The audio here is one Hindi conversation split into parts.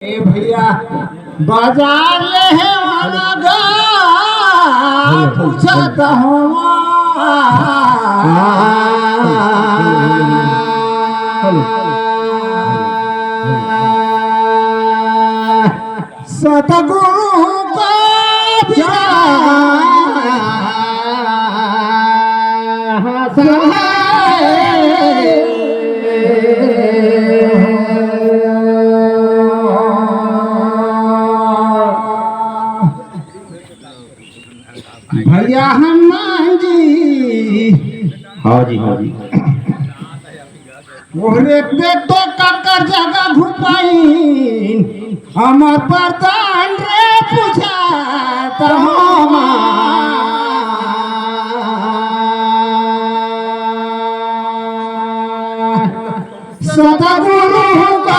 ए भैया बाजार ले है वाला गा पूछत हूँ सतगुरु का भैया हनुमान जी। हाँ जी हाँ जी। मोहरे बेटो काकर जगह घुपाई हमर प्रधान रे पूछा सतगुरु का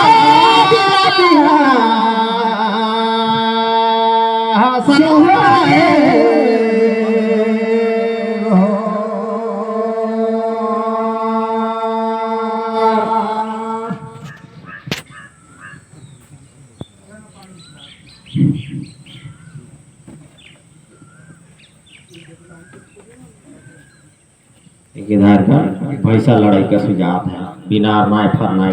एक इधर का पैसा लड़ाई का सुझाव है बिना नाय फरनाय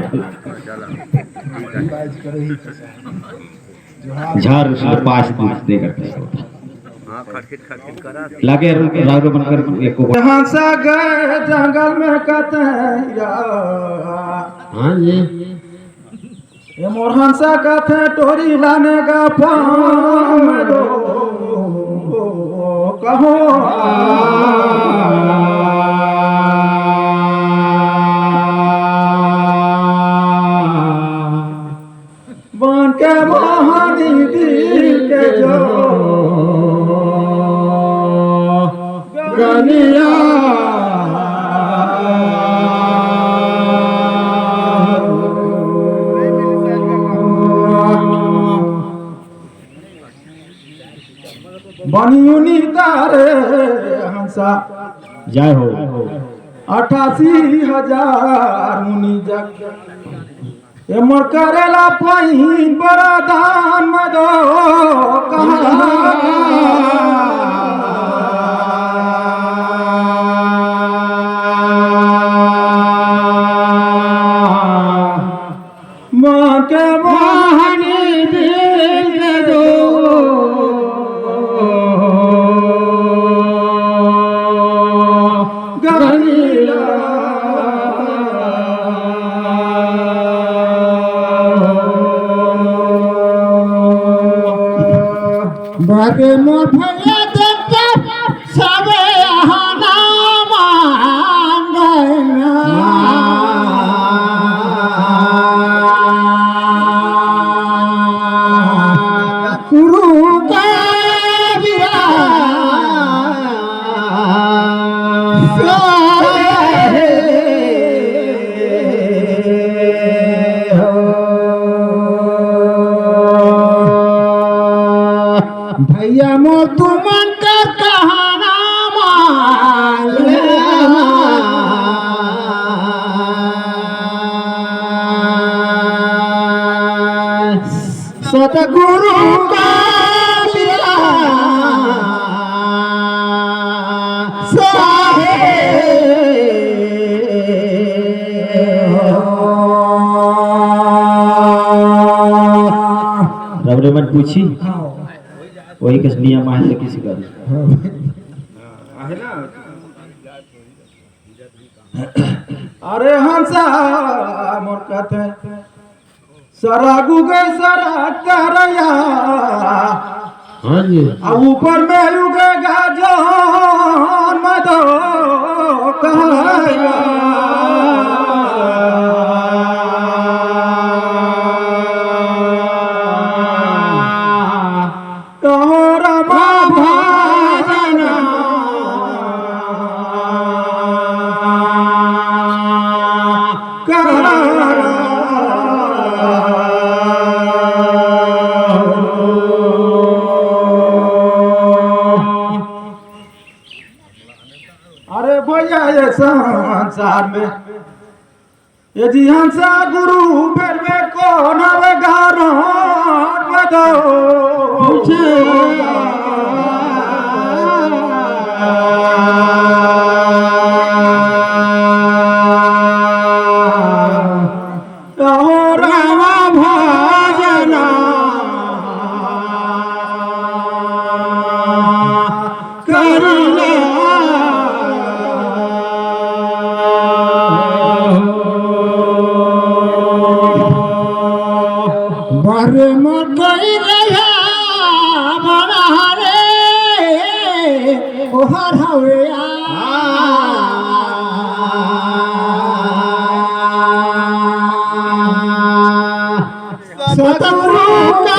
झार उसमें 5 दूध देकर पैसा होता लगे राग बनकर एक को यहाँ से गए जंगल में कहते हाँ जी ये मोर हंसा कहते टोरी लाने का पाम दो कहो बन के मोहनी दिल के जो गनिया बनियुनी तारे हंसा जय हो 88,000 मुनि जग एमर करेला पाइन बड़ा दान मदो मां के मोहनी दिल दो गनीला बागे मोर भैया देखते सबे यहाँ नाम गुरु का भैया मो तुमन का कहाना सतगुरु का रबरे मन पूछी वही किस नियम है किसी का अरे हंसा मोर कहते सरा गुगे सरा करया हाँ जी ऊपर में उगेगा जान मदो कहया अरे भैया ये संसार में ये जी हंसा गुरु फिर में कौन हवे गारो अरे मकई रहा बड़ा रे ओ हर हवे सतगुरु का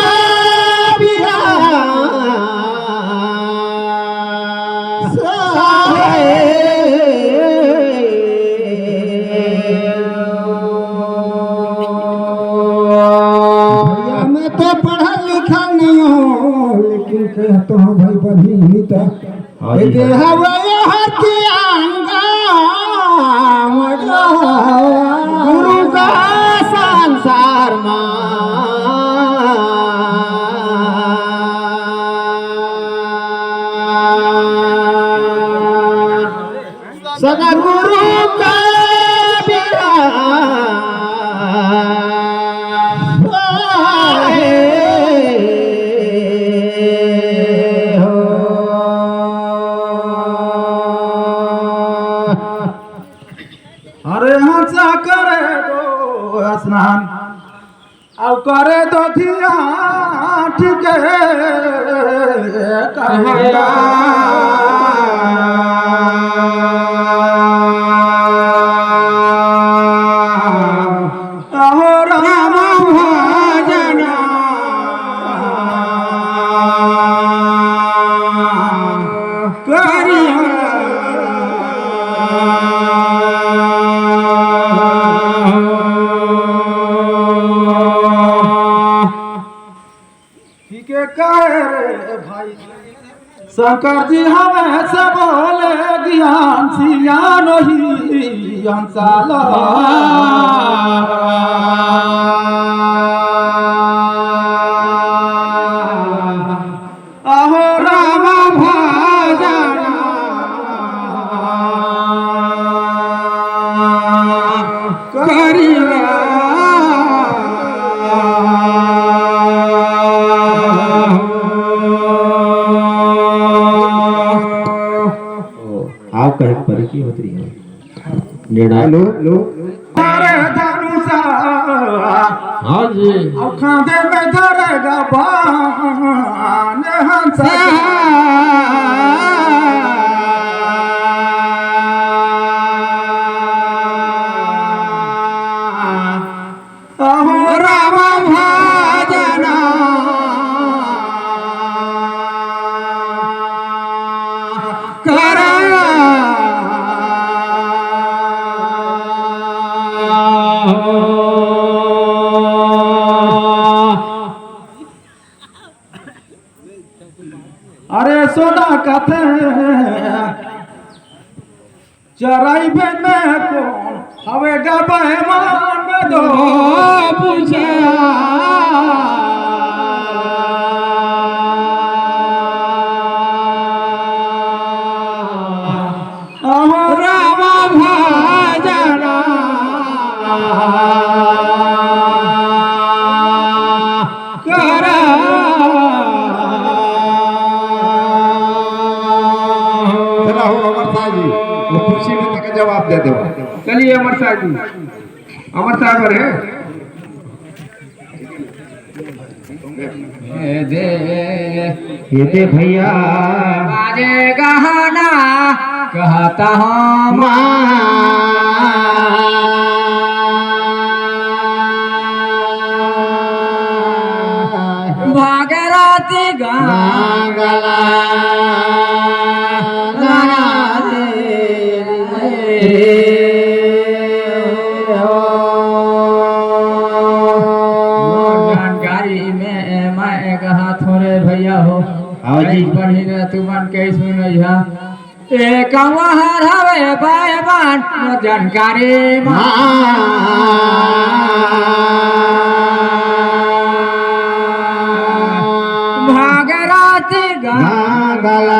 मैं तो पढ़ा लिखा नहीं हूँ लेकिन कहता हूँ भाई बनी तो गुरु का संसार सदा गुरु का अरे हंसा करे दो स्नान अब करे तो थिया ठीक कहेगा अहो राम भजना भाई शंकर जी हमें से बोले ज्ञान सियान ही अंसाला अहो राम भजना करिया आपका एक परिचय होती है निर्णय लो लो हाँ जी खादे में धरेगा बान हंसा अहो राम भजना अरे सोना कथे चराई पे में कौन हवे गबे मान में दो पूछे अहो राम भजना वो कुर्सी में तक जवाब दे दो। चलिए अमर साहब जी, अमर साहब ये दे भैया बाजे गहना कहता हूँ भागराती गला जानकारी में मैं कहा थोड़े भैया हो आओ जी पढ़ी रहे तू मन के सुन एक वहां हवे बायबान जानकारी भागरात गला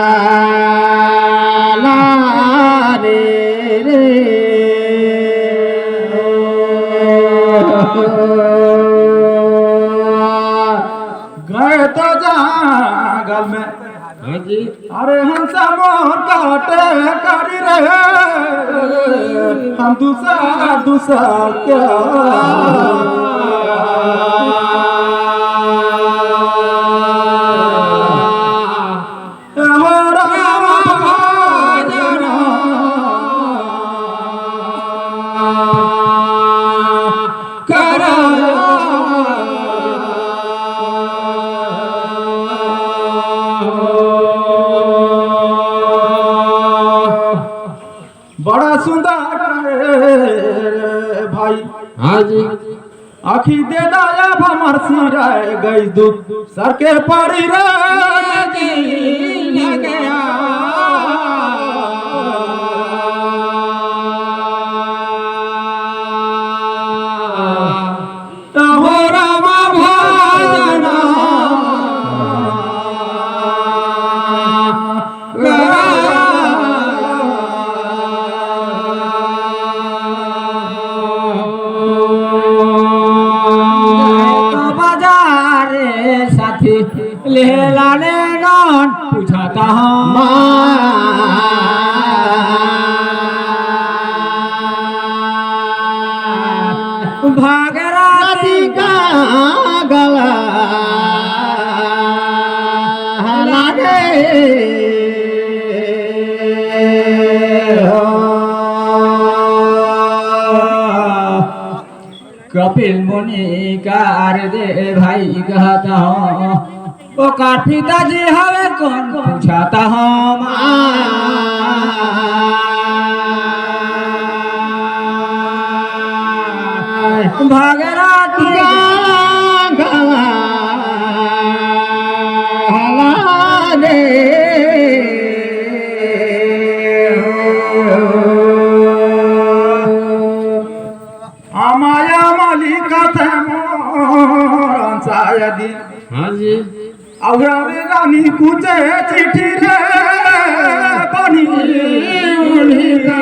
गए तो जंगल में अरे हंसा मोर काटे करी रहे हम दूसरा क्या सुंदर रे भाई हाँ जी आखी दे दाया भमर सिराय गई दू सर के परी रे जी गया हो रामा भजना लेलाने नौन पूछाता हूँ भागराती का गला लागे कपिल मुनि कार दे भाई कहता हूँ ओ कार पिताजी हवे कौन पूछाता हूँ भागराती गला दे माया मालिका थे मोर शायदी हाँ जी अवरे रानी पूछे चिट्ठी रे बनी उड़ीगा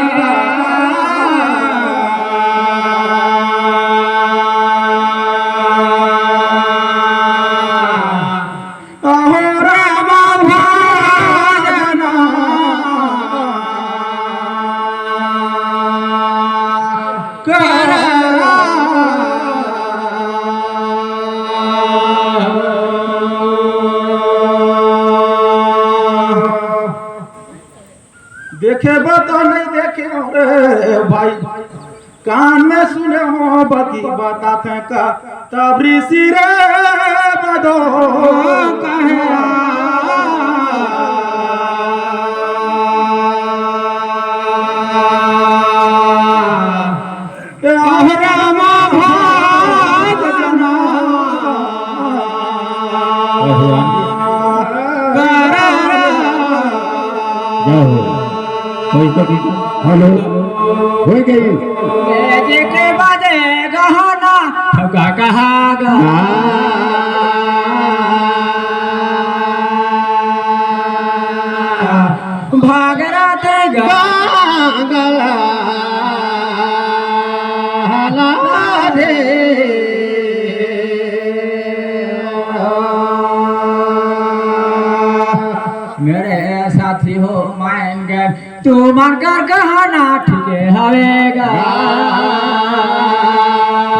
देखे तो नहीं देखे रे भाई कान में सुने हो बती बताते का तब ऋषि रे बदो कोई तो हेलो हो गई जे के बाजे गहना ठगा कहागा भागराते गला रे मेरे साथी हो माएंगे तू मानकर कहना ठीक हवेगा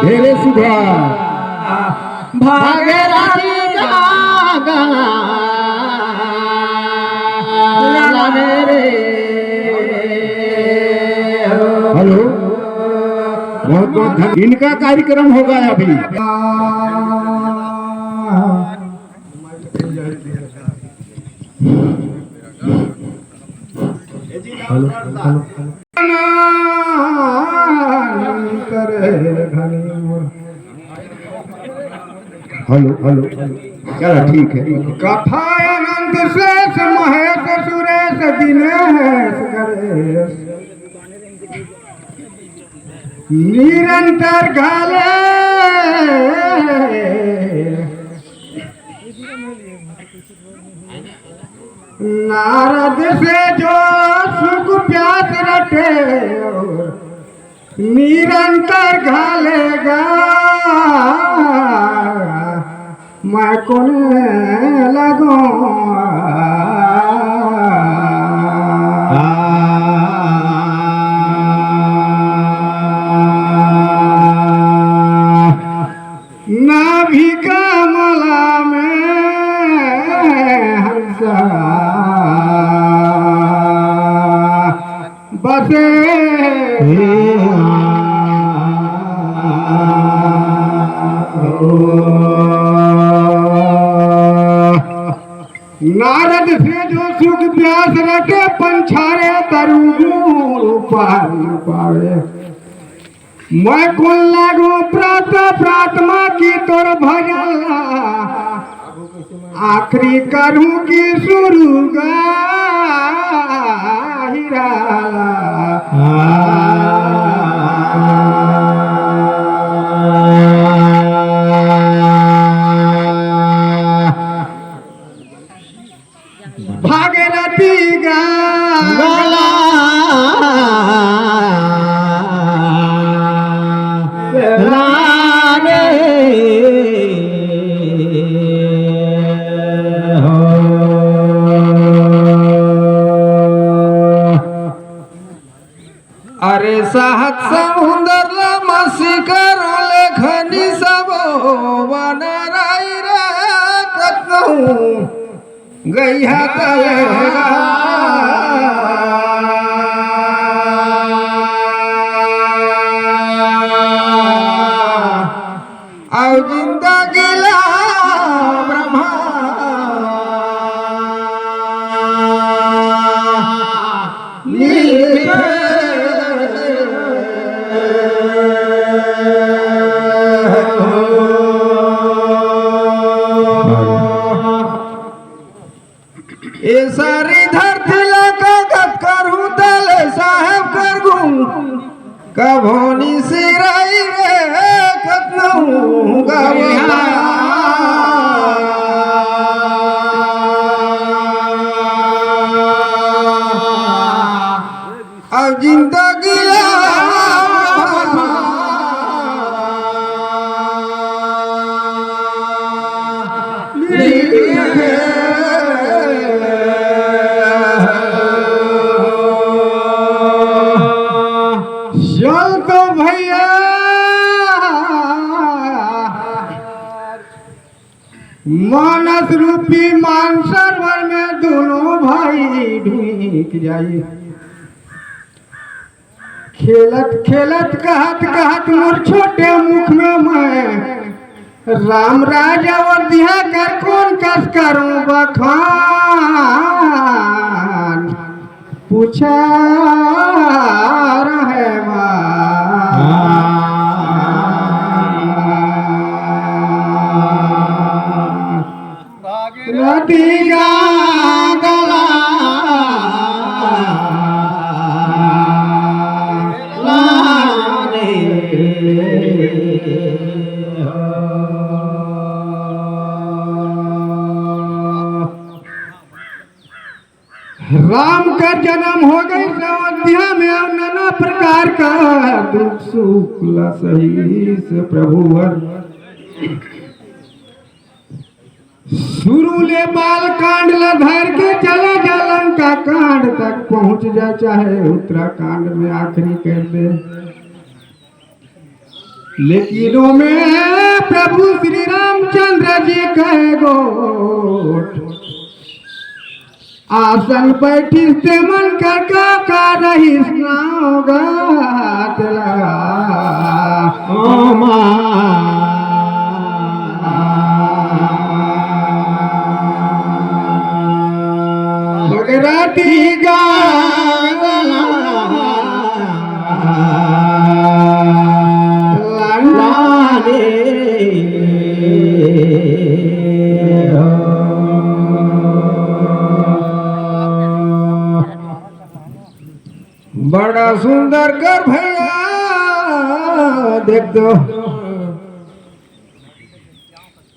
ढेरे सुधा भागराती गला मेरे हेलो बहुत बहुत इनका कार्यक्रम होगा अभी हेलो हेलो हेलो चलो ठीक है कथा अनंत शेष महेश सुरेश दिनेश गणेश निरंतर गाले नारद से जो सुख प्यास रटे निरंतर घालेगा मैं कौन लगूं नाभि कमला में हंसा बसे नारद से जो सुख प्यास रटे पंछारे तरु गुण पार न पावे। मैं कौन लागू प्रात प्रात्मा की तोर भजन आखिरी करूं की शुरू गाहिरा। भागीरथी गाला अरे साहत समुंदर मसी करो लेखनी सब वन राई रे कतहूं गैया तलेगा। और जिंदगी ला ब्रह्मा ये सारी धरती लगा करूं तल साहेब कर गूं कभोनी सिराई रे कतनूं गवा। अब जिंदगी चल तो भैया मानस रूपी मान सरोवर में दोनों भाई ढूंढ जाइए। खेलत खेलत कहत कहत मोर छोटे मुख में मैं राम राज अवधिया कर कौन कस करूं बखान। पूछा रहे भागीरथी गाला राम का जन्म हो गई अयोध्या में और नाना प्रकार का दुख सुख सही से प्रभुवर शुरू ले बाल कांड ला धर के चला जा लंका कांड तक पहुंच जा चाहे उत्तराखंड में आखिरी कर दे। लेकिन में प्रभु श्री रामचंद्र जी कहे गो आसन बैठी से मन कर का रही स्नाओगा भागीरथी गाला बड़ा सुंदर कर भैया देख दो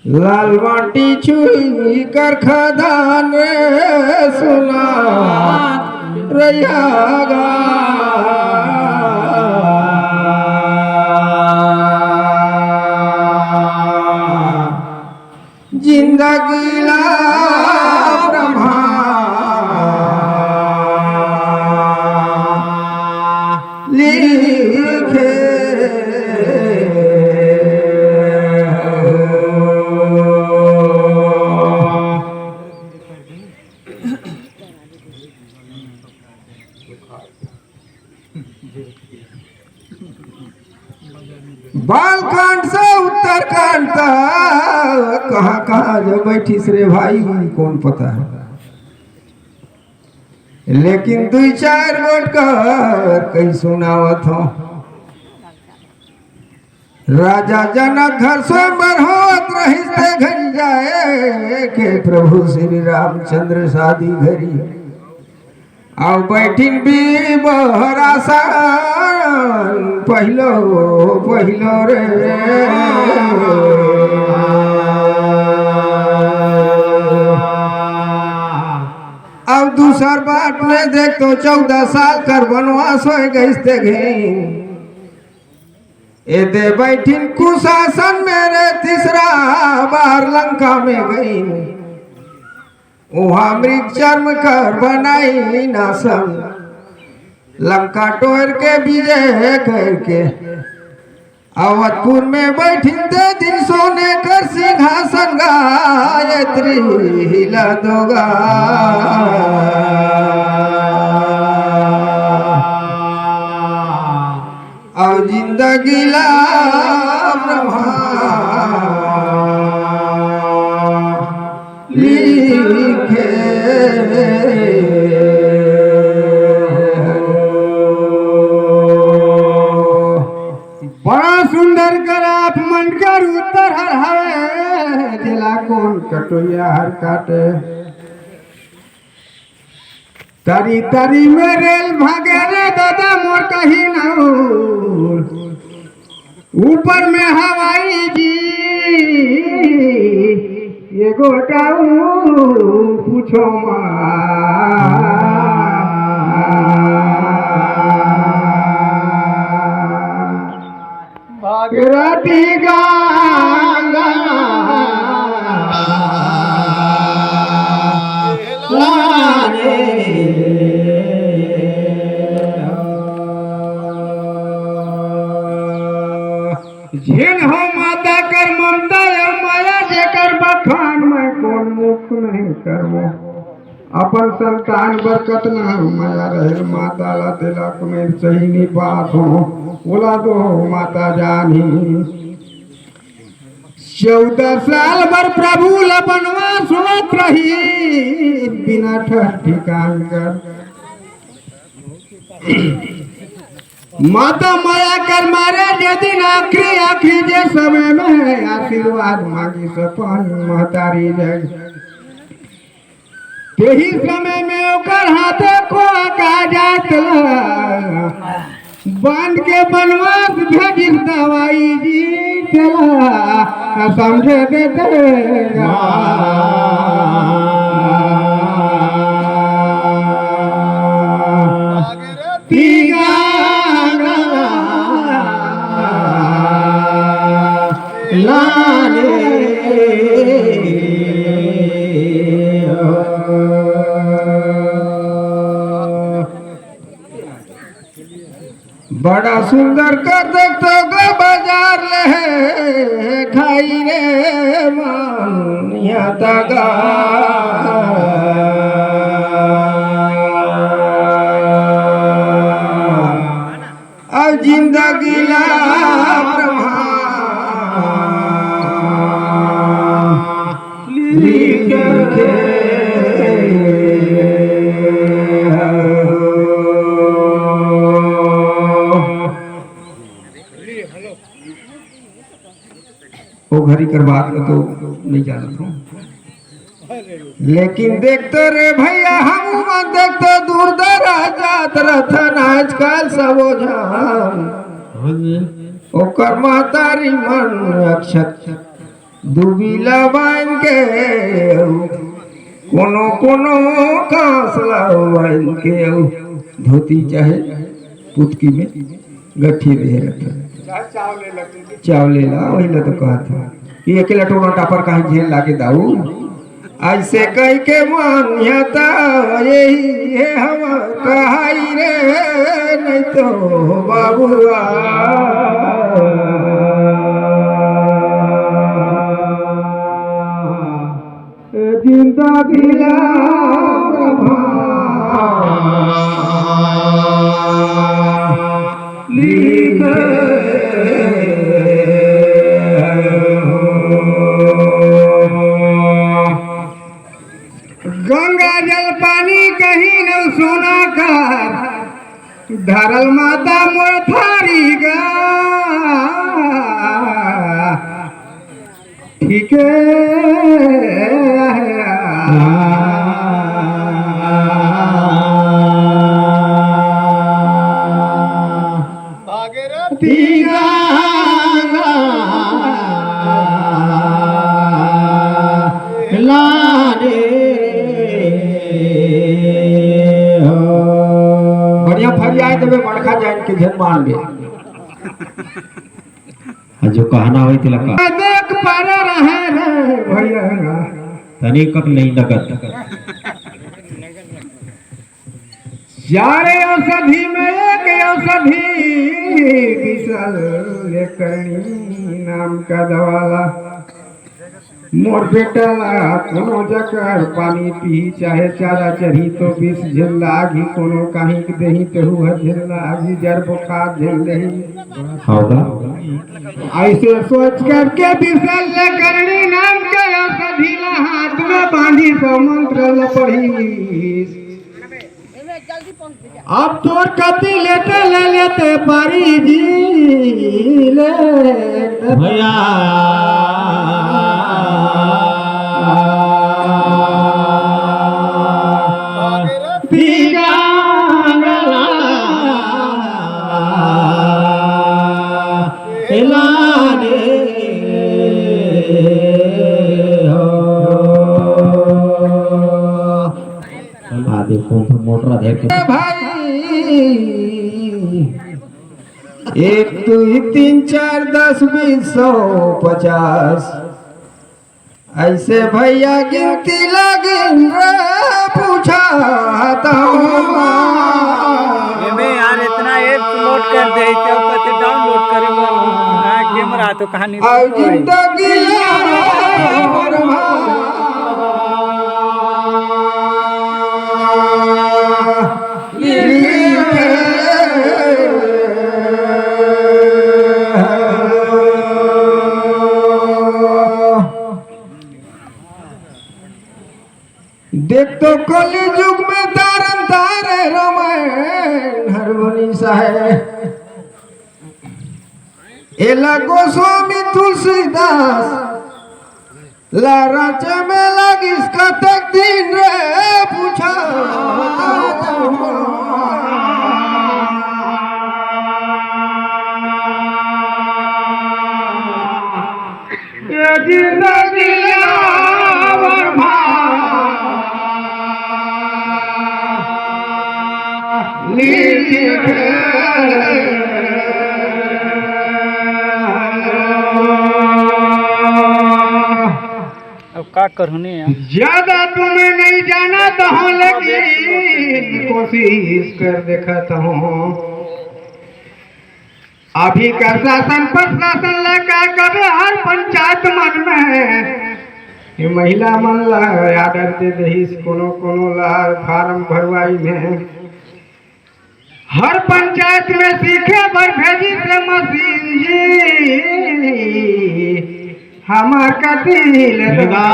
लाल माटी छुई कर खदान सुना रैयागा। जिंदगी ला ब्रह्मा लिखे बालकांड से उत्तरकांड तक कहाँ कहाँ जो बैठीस रे भाई कौन पता है, लेकिन 2-4 गोट कर कहीं सुनावत हो। राजा जनक घर स्वयंवर होत रहिस ते घरी जाए के प्रभु श्री रामचंद्र शादी घरी आओ बैठिन भी बहरासन पहिलो पहिलो रे। अब दूसर बात में देख तो 14 साल कर वनवास हो गई थे घी दे बैठिन कुशासन मेरे तीसरा बार लंका में गई वहाँ मृग चर्म कर बनाई नासन लंका टोर के विजय करके अवधपुर में बैठिन दे दिन सोने कर सिंहासन गायत्री हिला दोगा। और जिंदगी ला ब्रह्मा लिखे बड़ा सुंदर कर आप मन कर उत्तर हर हवे दिला कौन कटोया हर काटे तरी तरी में रेल भागे रे दादा मोर कहीं ना ऊपर में हवाई जी ये गोटाऊ पूछो भागीरथी गंगा झेन हो माता कर ममता माया जेकर बखान में कौन मुख नहीं करवो अपन संतान बरकत ना माया रहे माता ला तिलक में सही नहीं बात हो बोला दो माता जानी 14 साल भर प्रभु ला वनवास होत रही बिना ठिकान कर माता माया कर मारे यदि आखिरी आखिरी जे समय में आशीर्वाद मांगी सपन महतारी जग यही समय में ओकर हाथे को का जात बांध के बनवास भेजिस दवाई जी चला समझे देगा बड़ा सुंदर कर देखो गो बाजार ले खाई रे मन यहाँ तगा अब जिंदगी ला ब्रह्मा लिखे वो घड़ी कर बात में तो नहीं जानता हूँ लेकिन देखते रे भैया हम मन देखते दूर दराज जात रहथन आजकल सब ओझान ओकर महतारी मन अक्षत दुबिला बांध के कोनो कोनो कांसला बांध के धोती चाहे पुतकी में गठी दे रहता चावले ला वही ला तो कहा था कि अकेला टोना टापर कहीं झेल लाके दाऊ ऐसे कह के मान्यता यही है हम कहाई रे नहीं तो बाबुआ जिंदगी ला लिखे पानी कहीं न सोना कर धरल माता मोर थारी गा ठीक बढ़िया फरियाद देवे बड़खा जान के झन मान बे जो कहना होई तिला का देख पारे रहे रे भैया तनी कक नहीं लगत चारे औषधि में एक औषधि विशल लेकनी नाम का दवाला मोर बेटा कोनो जकर पानी पी चाहे चारा चढ़ी तो विष झेल लागी कोनो कहीं के देही तेहू झेल लागी जर बुखार झेल रही होगा ऐसे सोच करके विशल लेकनी नाम के औषधि ला हाथ में बांधी तो मंत्र ल पढ़ी अब तोर कति लेते ले लेते पारी जी ले भैया मोटर भाई 1 2 3 4 10 20 150 ऐसे भैया गिनती लगिन रे पूछा यार इतना एक लोड कर दे तो डाउनलोड करे कैमरा तो कहानी जिंदगी देख तो कली युग में तारन तारे रामायण हरमनी साहे एला गोस्वामी तुलसीदास लारा में लगिस कतक दिन रे पूछा ये जिंदगी आवर अब का करूँ ज्यादा तुम्हें नहीं जाना तो हूँ लेकिन कोशिश कर देखता हूँ अभी का शासन प्रशासन लगा कभी हर पंचायत मन में ये महिला मन ला आर्डर दे दही कोनो कोनो ला फार्म भरवाई में हर पंचायत में सीखे बर भेजी से मशीन जी हमार का दिल लगा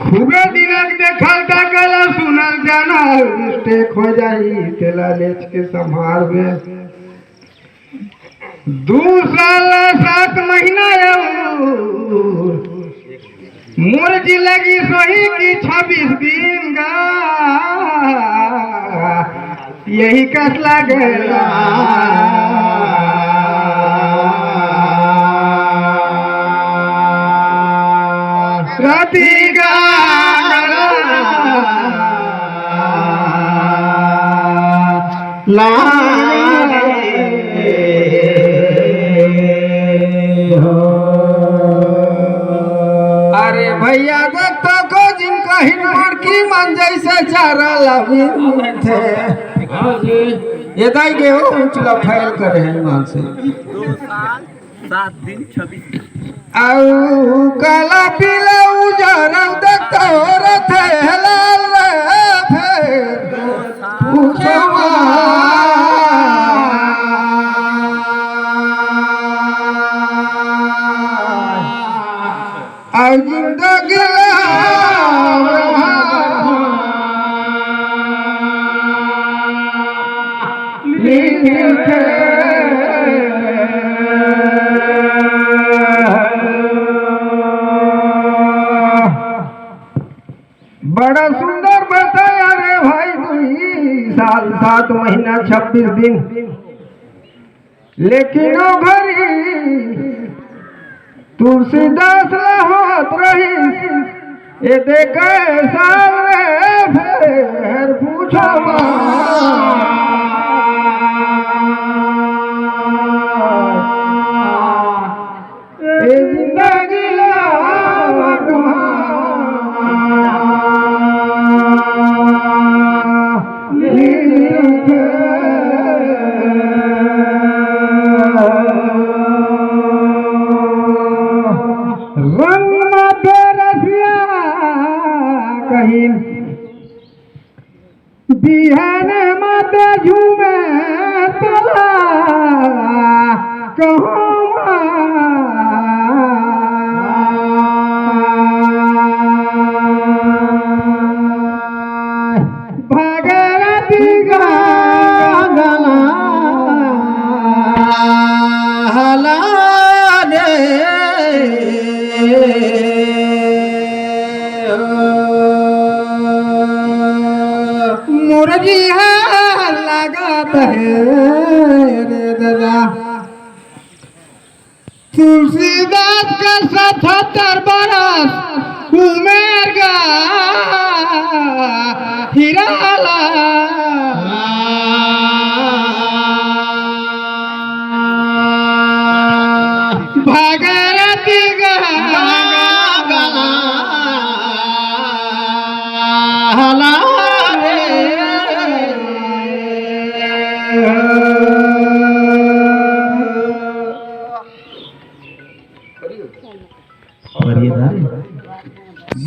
खूबे दिनक देखल ताकल सुनल जानल मिस्टेक हो जाई तेला लेच के संभालबे 2 साल 7 महीना मोर जिंदगी सोही की 26 दिन गा यही कस लागेला राती गा अरे भैया देख तो को जिनका हिरमण की मन जैसे चारा लगी थे हाँ जी ये दाई के हो उचला फाइल करे हैं मान से 2 साल 7 दिन 26 दिन आउ काला पीला उजरा देखता रथ लाल रे फेर पूछवा आ जिंदगी बड़ा सुंदर बताया रे भाई 2 साल 7 महीना 26 दिन लेकिन ओ घरी तुलसीदास होत रही ये देखे साल रे फेर पूछो ए जिंदगी रंग माथे रसिया कहीं बिहान माथे झूमे तला भागीरथी गाना हला मुरजी लागत है रे दादा तुलसीदास का 77 बरस उमेर गा हिराला भागीरथी गाना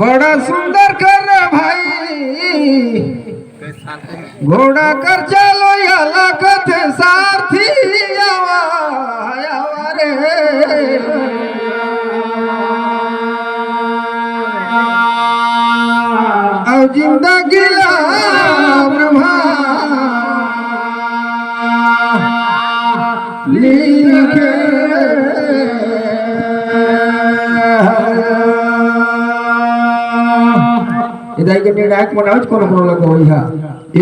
बड़ा सुंदर कर भाई घोड़ा कर चलो या कथे सारथी आवा रे और जिंदगी ब्रह्मा लिखे इधर के निर्णायक मनोज कौन लगा हुई है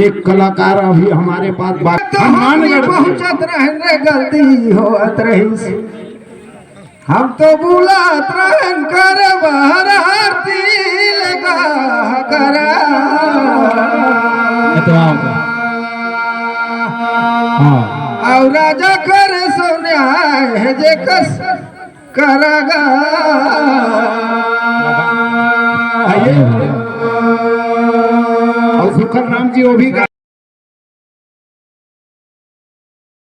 एक कलाकार अभी हमारे पास हनुमानगढ़ पहुंचत रहने गलती होत रही हम तो बुलात रहन कर बाहर आरती लगा कर और राजा कर सोने है जे कस करगा और सुखर राम जी वो भी